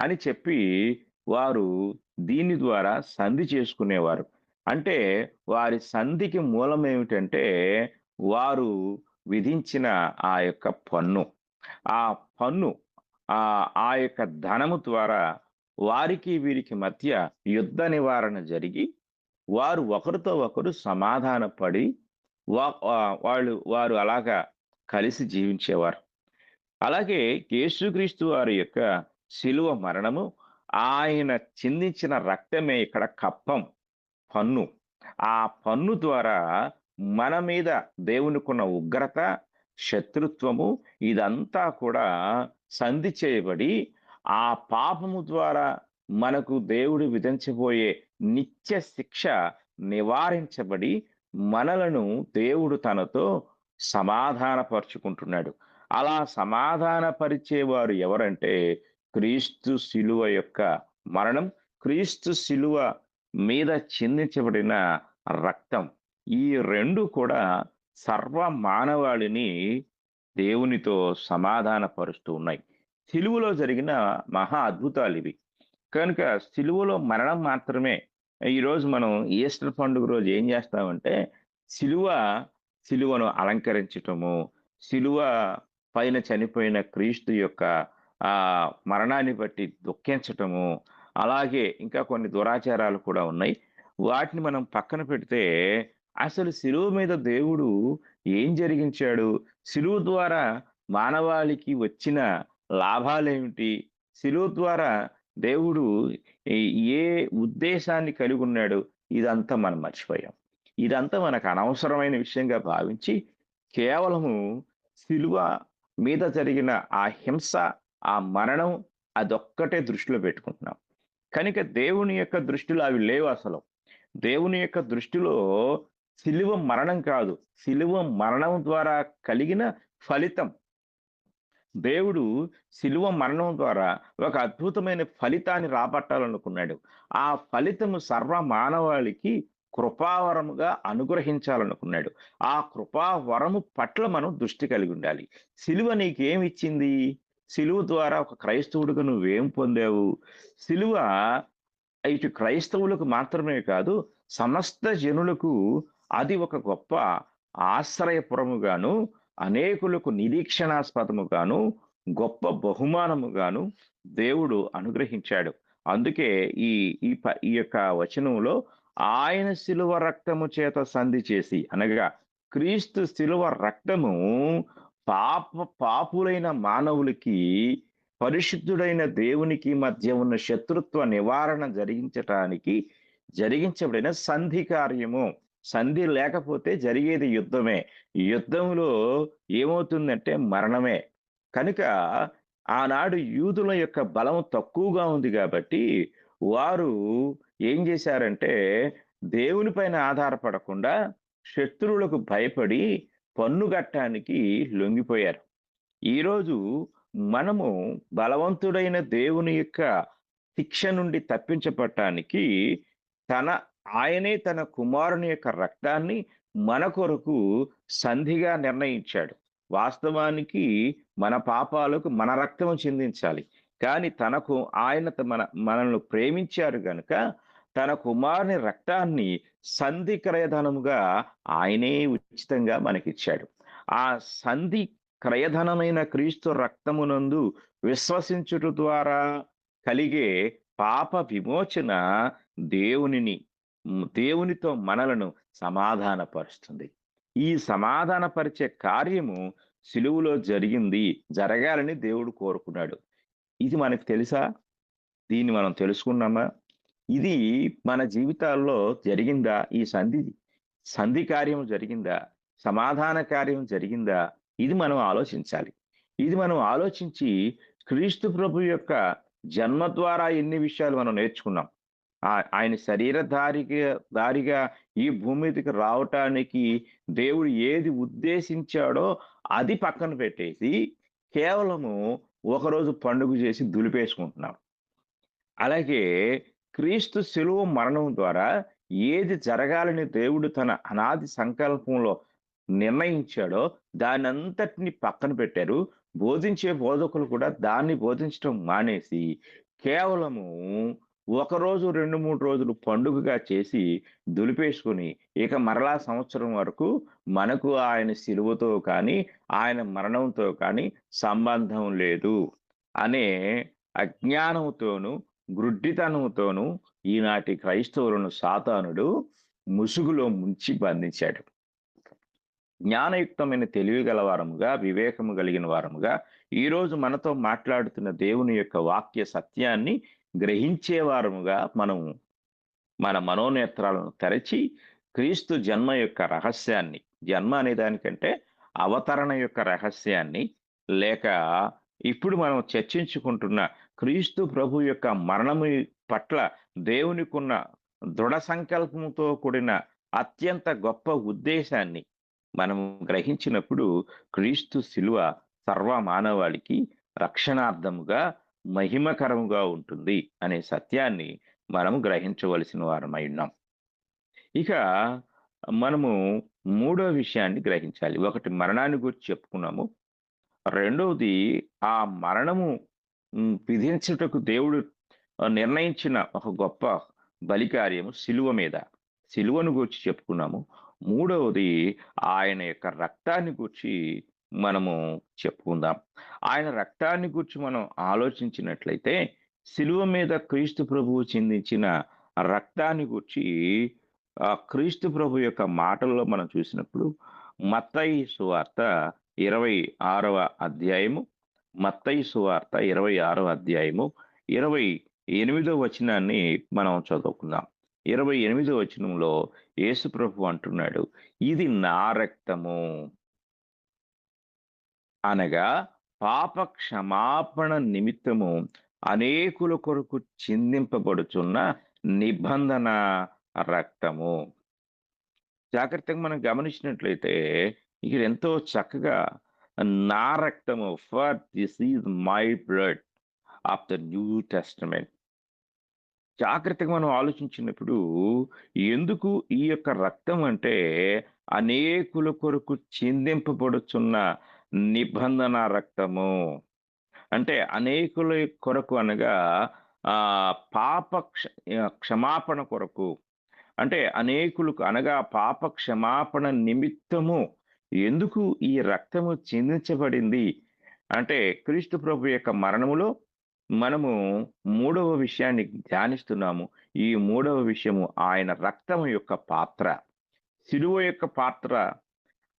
అని చెప్పి వారు దీని ద్వారా సంధి చేసుకునేవారు. అంటే వారి సంధికి మూలం ఏమిటంటే, వారు విధించిన ఆ యొక్క పన్ను. ఆ పన్ను ఆ యొక్క ధనము ద్వారా వారికి వీరికి మధ్య యుద్ధ నివారణ జరిగి, వారు ఒకరితో ఒకరు సమాధాన పడి వారు అలాగా కలిసి జీవించేవారు. అలాగే యేసుక్రీస్తు వారి యొక్క శిలువ మరణము, ఆయన చిందించిన రక్తమే ఇక్కడ కప్పం, పన్ను. ఆ పన్ను ద్వారా మన మీద దేవునికున్న ఉగ్రత, శత్రుత్వము ఇదంతా కూడా సంధి చేయబడి, ఆ పాపము ద్వారా మనకు దేవుడు విధించబోయే నిత్య శిక్ష నివారించబడి, మనలను దేవుడు తనతో సమాధానపరుచుకుంటున్నాడు. అలా సమాధానపరిచేవారు ఎవరంటే, క్రీస్తు శిలువ యొక్క మరణం, క్రీస్తు శిలువ మీద చిందించబడిన రక్తం. ఈ 2 కూడా సర్వ మానవాళిని దేవునితో సమాధానపరుస్తూ ఉన్నాయి. సిలువలో జరిగిన మహా అద్భుతాలివి. కనుక సిలువలో మరణం మాత్రమే. ఈరోజు మనం ఈస్టర్ పండుగ రోజు ఏం చేస్తామంటే, సిలువ సిలువను అలంకరించటము, సిలువ పైన చనిపోయిన క్రీస్తు యొక్క మరణాన్ని బట్టి దుఃఖించటము, అలాగే ఇంకా కొన్ని దురాచారాలు కూడా ఉన్నాయి. వాటిని మనం పక్కన పెడితే, అసలు సిలువ మీద దేవుడు ఏం జరిగించాడు? సిలువ ద్వారా మానవాళికి వచ్చిన లాభాలేమిటి? సిలువ ద్వారా దేవుడు ఏ ఏ ఉద్దేశాన్ని కలిగున్నాడు? ఇదంతా మనం మర్చిపోయాం. ఇదంతా మనకు అనవసరమైన విషయంగా భావించి, కేవలము సిలువ మీద జరిగిన ఆ హింస, ఆ మరణం అదొక్కటే దృష్టిలో పెట్టుకుంటున్నాం. కనుక దేవుని యొక్క దృష్టిలో అవి లేవసలు. దేవుని యొక్క దృష్టిలో సిలువ మరణం కాదు. సిలువ మరణం ద్వారా కలిగిన ఫలితం. దేవుడు శిలువ మరణం ద్వారా ఒక అద్భుతమైన ఫలితాన్ని రాబట్టాలనుకున్నాడు. ఆ ఫలితము సర్వ మానవాళికి కృపావరముగా అనుగ్రహించాలనుకున్నాడు. ఆ కృపావరము పట్ల మనం దృష్టి కలిగి ఉండాలి. సిలువ నీకేమిచ్చింది? సిలువ ద్వారా ఒక క్రైస్తవుడిగా నువ్వేం పొందావు? సిలువ ఇటు క్రైస్తవులకు మాత్రమే కాదు, సమస్త జనులకు అది ఒక గొప్ప ఆశ్రయపురముగాను, అనేకులకు నిరీక్షణాస్పదముగాను, గొప్ప బహుమానముగాను దేవుడు అనుగ్రహించాడు. అందుకే ఈ ఈ యొక్క వచనంలో ఆయన శిలువ రక్తము చేత సంధి చేసి అనగా క్రీస్తు శిలువ రక్తము పాపులైన మానవులకి పరిశుద్ధుడైన దేవునికి మధ్య ఉన్న శత్రుత్వ నివారణ జరిగించబడిన సంధి కార్యము. సంధి లేకపోతే జరిగేది యుద్ధమే. యుద్ధంలో ఏమవుతుందంటే మరణమే. కనుక ఆనాడు యూదుల యొక్క బలం తక్కువగా ఉంది కాబట్టి వారు ఏం చేశారంటే దేవుని పైన ఆధారపడకుండా శత్రువులకు భయపడి పన్ను కట్టడానికి లొంగిపోయారు. ఈరోజు మనము బలవంతుడైన దేవుని యొక్క శిక్ష నుండి తప్పించబడటానికి ఆయనే తన కుమారుని యొక్క రక్తాన్ని మన కొరకు సంధిగా నిర్ణయించాడు. వాస్తవానికి మన పాపాలకు మన రక్తము చిందించాలి. కానీ మనల్ని ప్రేమించారు గనుక తన కుమారుని రక్తాన్ని సంధి క్రయధనముగా ఆయనే ఉచితంగా మనకిచ్చాడు. ఆ సంధి క్రయధనమైన క్రీస్తు రక్తమునందు విశ్వసించుట ద్వారా కలిగే పాప విమోచన దేవునితో మనలను సమాధానపరుస్తుంది. ఈ సమాధానపరిచే కార్యము సిలువలో జరగాలని దేవుడు కోరుకున్నాడు. ఇది మనకు తెలుసా? దీన్ని మనం తెలుసుకున్నామా? ఇది మన జీవితాల్లో జరిగిందా? ఈ సంధి కార్యం జరిగిందా? సమాధాన కార్యం జరిగిందా? ఇది మనం ఆలోచించాలి. ఇది మనం ఆలోచించి క్రీస్తు ప్రభు యొక్క జన్మ ద్వారా ఎన్ని విషయాలు మనం నేర్చుకున్నాం. ఆయన దారిగా ఈ భూమి మీదకి రావటానికి దేవుడు ఏది ఉద్దేశించాడో అది పక్కన పెట్టేసి కేవలము ఒకరోజు పండుగ చేసి దులిపేసుకుంటున్నాం. అలాగే క్రీస్తు శిలువ మరణం ద్వారా ఏది జరగాలని దేవుడు తన అనాది సంకల్పంలో నిర్ణయించాడో దానంతటిని పక్కన పెట్టారు. బోధించే బోధకులు కూడా దాన్ని బోధించడం మానేసి కేవలము ఒకరోజు 2-3 రోజులు పండుగగా చేసి దులిపేసుకొని ఇక మరలా సంవత్సరం వరకు మనకు ఆయన శిలువతో కానీ ఆయన మరణంతో కానీ సంబంధం లేదు అనే అజ్ఞానంతోనూ గ్రుడ్డితనంతోనూ ఈనాటి క్రైస్తవులను సాతానుడు ముసుగులో ముంచి బంధించాడు. జ్ఞానయుక్తమైన తెలివి గల వారముగా, వివేకము కలిగిన వారముగా ఈరోజు మనతో మాట్లాడుతున్న దేవుని యొక్క వాక్య సత్యాన్ని గ్రహించే వారముగా మన మనోనేత్రాలను తెరచి క్రీస్తు జన్మ యొక్క రహస్యాన్ని, జన్మ అనే దానికంటే అవతరణ యొక్క రహస్యాన్ని, లేక ఇప్పుడు మనం చర్చించుకుంటున్న క్రీస్తు ప్రభు యొక్క మరణము పట్ల దేవునికున్న దృఢ సంకల్పంతో కూడిన అత్యంత గొప్ప ఉద్దేశాన్ని మనం గ్రహించినప్పుడు క్రీస్తు శిలువ సర్వ మానవాళికి రక్షణార్థముగా మహిమకరముగా ఉంటుంది అనే సత్యాన్ని మనము గ్రహించవలసిన వారమై ఉన్నాం. ఇక మనము మూడో విషయాన్ని గ్రహించాలి. ఒకటి మరణాన్ని గురించి చెప్పుకున్నాము. రెండవది ఆ మరణము విధించుటకు దేవుడు నిర్ణయించిన ఒక గొప్ప బలికార్యము సిలువ మీద. సిలువను గురించి చెప్పుకున్నాము. మూడవది ఆయన యొక్క రక్తాన్ని గూర్చి మనము చెప్పుకుందాం. ఆయన రక్తాన్ని గూర్చి మనం ఆలోచించినట్లయితే, శిలువ మీద క్రీస్తు ప్రభువు చిందించిన రక్తాన్ని గూర్చి క్రీస్తు ప్రభు యొక్క మాటల్లో మనం చూసినప్పుడు మత్తయి సువార్త 26వ అధ్యాయము, మత్తయి సువార్త 26వ అధ్యాయము 28వ వచనాన్ని మనం చదువుకుందాం. 28వ వచనంలో యేసు ప్రభు అంటున్నాడు, "ఇది నా రక్తము." అనగా పాప క్షమాపణ నిమిత్తము అనేకుల కొరకు చిందింపబడుచున్న నిబంధన రక్తము. జాగ్రత్తగా మనం గమనించినట్లయితే ఇక్కడ ఎంతో చక్కగా నా రక్తము, for this is my blood of the new testament. జాగ్రత్తగా మనం ఆలోచించినప్పుడు ఎందుకు ఈ యొక్క రక్తం అంటే అనేకుల కొరకు చిందింపబడుచున్న నిబంధన రక్తము. అంటే అనేకుల కొరకు అనగా పాప క్షమాపణ కొరకు. అంటే అనేకులకు అనగా పాప క్షమాపణ నిమిత్తము ఎందుకు ఈ రక్తము చిందించబడింది అంటే క్రీస్తు ప్రభు యొక్క మరణములో మనము మూడవ విషయాన్ని ధ్యానిస్తున్నాము. ఈ మూడవ విషయము ఆయన రక్తము యొక్క పాత్ర. శిలువ యొక్క పాత్ర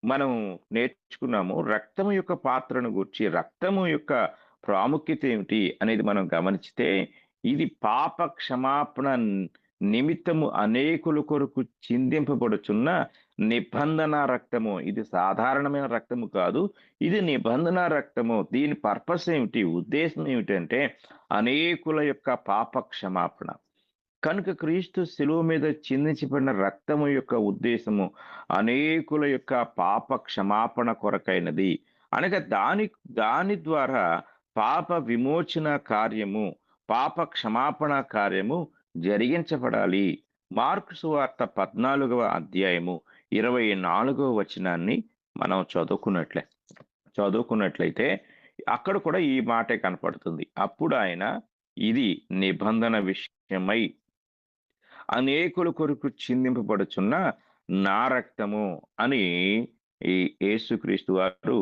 మనం నేర్చుకున్నాము. రక్తము యొక్క పాత్రను గూర్చి, రక్తము యొక్క ప్రాముఖ్యత ఏమిటి అనేది మనం గమనించితే, ఇది పాప క్షమాపణ నిమిత్తము అనేకుల కొరకు చిందింపబడుచున్న నిబంధన రక్తము. ఇది సాధారణమైన రక్తము కాదు. ఇది నిబంధన రక్తము. దీని పర్పస్ ఏమిటి? ఉద్దేశ్యం ఏమిటంటే, అనేకుల యొక్క పాప క్షమాపణ. కనుక క్రీస్తు శిలువ మీద చిందించబడిన రక్తము యొక్క ఉద్దేశము అనేకుల యొక్క పాప క్షమాపణ కొరకైనది. అనగా దాని ద్వారా పాప విమోచన కార్యము, పాప క్షమాపణ కార్యము జరిగించబడాలి. మార్కు సువార్త 14వ అధ్యాయము 24వ వచనాన్ని మనం చదువుకున్నట్లయితే అక్కడ కూడా ఈ మాటే కనపడుతుంది. అప్పుడు ఆయన, ఇది నిబంధన విషయమై అనేకుల కొరకు చిందింపబడుచున్న నా రక్తము అని ఈ యేసుక్రీస్తు వారు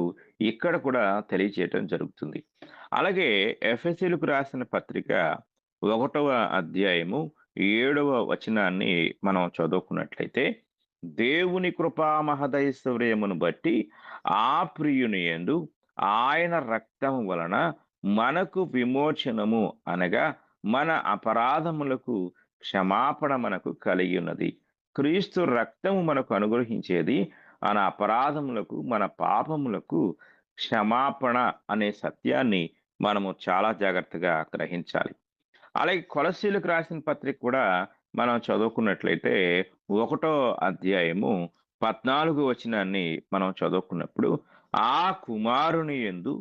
ఇక్కడ కూడా తెలియచేయటం జరుగుతుంది. అలాగే ఎఫెసీయులకు రాసిన పత్రిక 1వ అధ్యాయము 7వ వచనాన్ని మనం చదువుకున్నట్లయితే, దేవుని కృపా మహదైశ్వర్యమును బట్టి ఆ ప్రియుని యందు ఆయన రక్తము వలన మనకు విమోచనము అనగా మన అపరాధములకు క్షమాపణ మనకు కలిగి ఉన్నది. క్రీస్తు రక్తము మనకు అనుగ్రహించేది మన అపరాధములకు, మన పాపములకు క్షమాపణ అనే సత్యాన్ని మనము చాలా జాగ్రత్తగా గ్రహించాలి. అలాగే కొలస్సీలకు రాసిన పత్రిక కూడా మనం చదువుకున్నట్లయితే 1వ అధ్యాయము 14వ వచనాన్ని మనం చదువుకున్నప్పుడు, ఆ కుమారుని యందు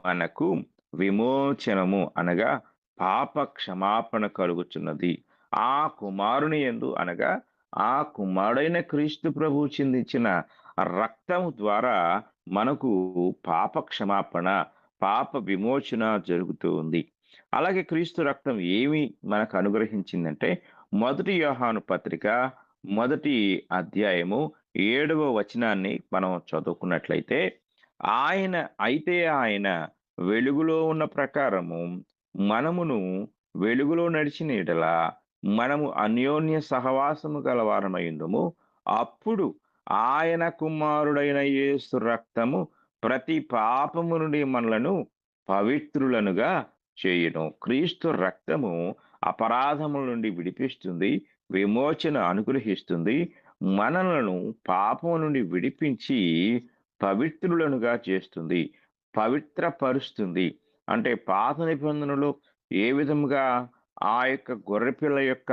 మనకు విమోచనము అనగా పాప క్షమాపణ కలుగుచున్నది. ఆ కుమారుని యందు అనగా ఆ కుమారుడైన క్రీస్తు ప్రభువు చిందించిన రక్తము ద్వారా మనకు పాప క్షమాపణ, పాప విమోచన జరుగుతూ ఉంది. అలాగే క్రీస్తు రక్తం ఏమి మనకు అనుగ్రహించిందంటే, మొదటి యోహాను పత్రిక 1వ అధ్యాయము 7వ వచనాన్ని మనం చదువుకున్నట్లయితే, ఆయన వెలుగులో ఉన్న ప్రకారము మనమును వెలుగులో నడిచిన యెడల మనము అన్యోన్య సహవాసము గలవారమైయుందుము. అప్పుడు ఆయన కుమారుడైన యేసు రక్తము ప్రతి పాపము నుండి మనలను పవిత్రులనుగా చేయును. క్రీస్తు రక్తము అపరాధముల నుండి విడిపిస్తుంది, విమోచన అనుగ్రహిస్తుంది, మనలను పాపము నుండి విడిపించి పవిత్రులనుగా చేస్తుంది, పవిత్రపరుస్తుంది. అంటే పాత నిబంధనలో ఏ విధముగా ఆ యొక్క గొర్రెపిల్ల యొక్క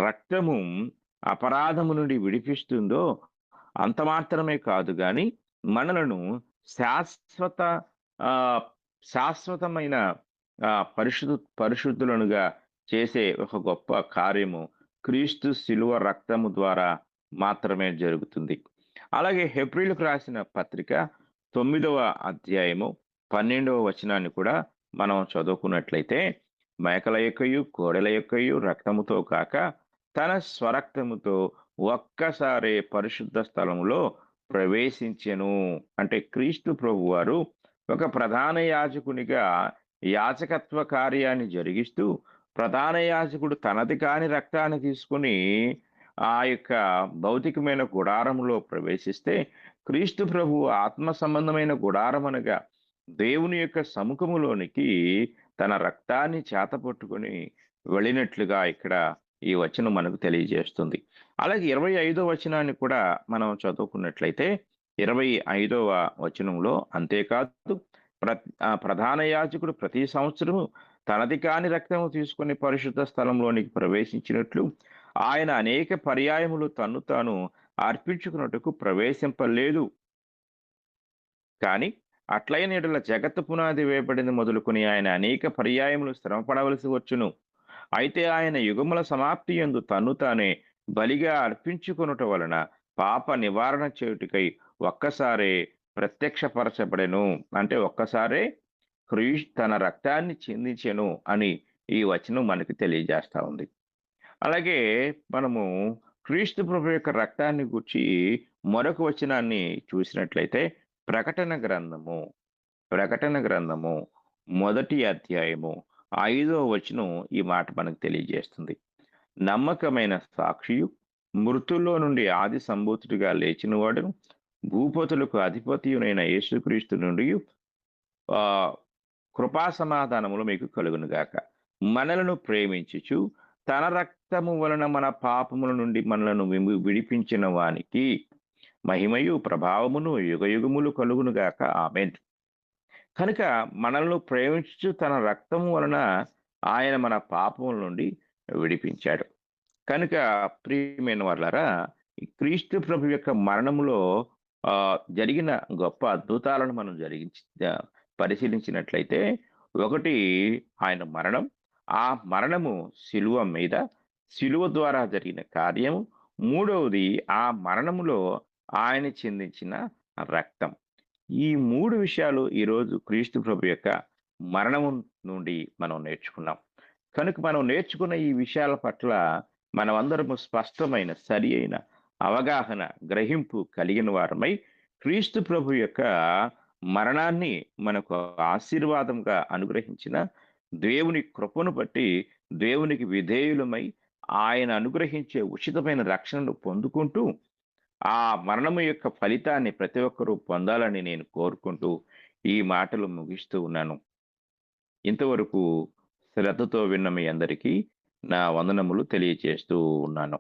రక్తము అపరాధము నుండి విడిపిస్తుందో అంత మాత్రమే కాదు గాని, మనలను శాశ్వత ఆహ్, శాశ్వతమైన పరిశుద్ధులనుగా చేసే ఒక గొప్ప కార్యము క్రీస్తు శిలువ రక్తము ద్వారా మాత్రమే జరుగుతుంది. అలాగే హెబ్రీయులకు రాసిన పత్రిక 9వ అధ్యాయము 12వ వచనాన్ని కూడా మనం చదువుకున్నట్లయితే, మేకల యొక్కయు, కోడెల యొక్కయు రక్తముతో కాక తన స్వరక్తముతో ఒక్కసారే పరిశుద్ధ స్థలములో ప్రవేశించెను. అంటే క్రీస్తు ప్రభువారు ఒక ప్రధాన యాజకునిగా యాజకత్వ కార్యాన్ని జరిగిస్తూ, ప్రధాన యాజకుడు తనది కాని రక్తాన్ని తీసుకొని ఆ యొక్క భౌతికమైన గుడారములో ప్రవేశిస్తే, క్రీస్తు ప్రభువు ఆత్మ సంబంధమైన గుడారమనగా దేవుని యొక్క సముఖములోనికి తన రక్తాన్ని చేతపట్టుకొని వెళ్ళినట్లుగా ఇక్కడ ఈ వచనం మనకు తెలియజేస్తుంది. అలాగే 25వ వచనాన్ని కూడా మనం చదువుకున్నట్లయితే 25వ వచనంలో అంతేకాదు ప్రధాన యాజకుడు ప్రతి సంవత్సరము తనది కాని రక్తము తీసుకొని పరిశుద్ధ స్థలంలోనికి ప్రవేశించినట్లు ఆయన అనేక పర్యాయములు తన్ను తాను అర్పించుకున్నట్టుకు ప్రవేశింపలేదు. కానీ అట్లైన యెడల జగత్తు పునాది వేయబడింది మొదలుకొని ఆయన అనేక పర్యాయములు శ్రమపడవలసి వచ్చును. అయితే ఆయన యుగముల సమాప్తి యందు తన్ను తానే బలిగా అర్పించుకొనుట వలన పాప నివారణ చేయుటకై ఒక్కసారే ప్రత్యక్షపరచబడెను. అంటే ఒక్కసారే తన రక్తాన్ని చిందించెను అని ఈ వచనం మనకి తెలియజేస్తా ఉంది. అలాగే మనము క్రీస్తు ప్రభు యొక్క రక్తాన్ని గూర్చి మరొక వచనాన్ని చూసినట్లయితే ప్రకటన గ్రంథము, ప్రకటన గ్రంథము మొదటి అధ్యాయము 5వ వచనం ఈ మాట మనకు తెలియజేస్తుంది. నమ్మకమైన సాక్షియు, మృతుల్లో నుండి ఆది సంభూతుడిగా లేచినవాడును, భూపతులకు అధిపతియునైన యేసుక్రీస్తు నుండియు కృపా సమాధానములు మీకు కలుగునుగాక. మనలను ప్రేమించుచు తన రక్తము వలన మన పాపముల నుండి మనలను విడిపించిన వానికి మహిమయు ప్రభావమును యుగయుగములు కలుగునుగాక. ఆమేన్. కనుక మనల్ని ప్రేమించుచు తన రక్తము వలన ఆయన మన పాపముల నుండి విడిపించాడు. కనుక ప్రియమైన వాళ్ళారా, ఈ క్రీస్తు ప్రభు యొక్క మరణములో జరిగిన గొప్ప అద్భుతాలను మనం పరిశీలించినట్లయితే, ఒకటి ఆయన మరణం. ఆ మరణము శిలువ ద్వారా జరిగిన కార్యము. మూడవది ఆ మరణములో ఆయన చిందించిన రక్తం. ఈ 3 విషయాలు ఈరోజు క్రీస్తు ప్రభు యొక్క మరణము నుండి మనం నేర్చుకున్నాం. కనుక మనం నేర్చుకున్న ఈ విషయాల పట్ల మనమందరము స్పష్టమైన సరియైన అవగాహన, గ్రహింపు కలిగిన వారమై క్రీస్తు ప్రభు యొక్క మరణాన్ని మనకు ఆశీర్వాదంగా అనుగ్రహించిన దేవుని కృపను బట్టి దేవునికి విధేయులమై ఆయన అనుగ్రహించే ఉచితమైన రక్షణను పొందుకుంటూ ఆ మరణము యొక్క ఫలితాన్ని ప్రతి ఒక్కరూ పొందాలని నేను కోరుకుంటూ ఈ మాటలు ముగిస్తూ ఉన్నాను. ఇంతవరకు శ్రద్ధతో విన్న మీ అందరికీ నా వందనములు తెలియజేస్తూ ఉన్నాను.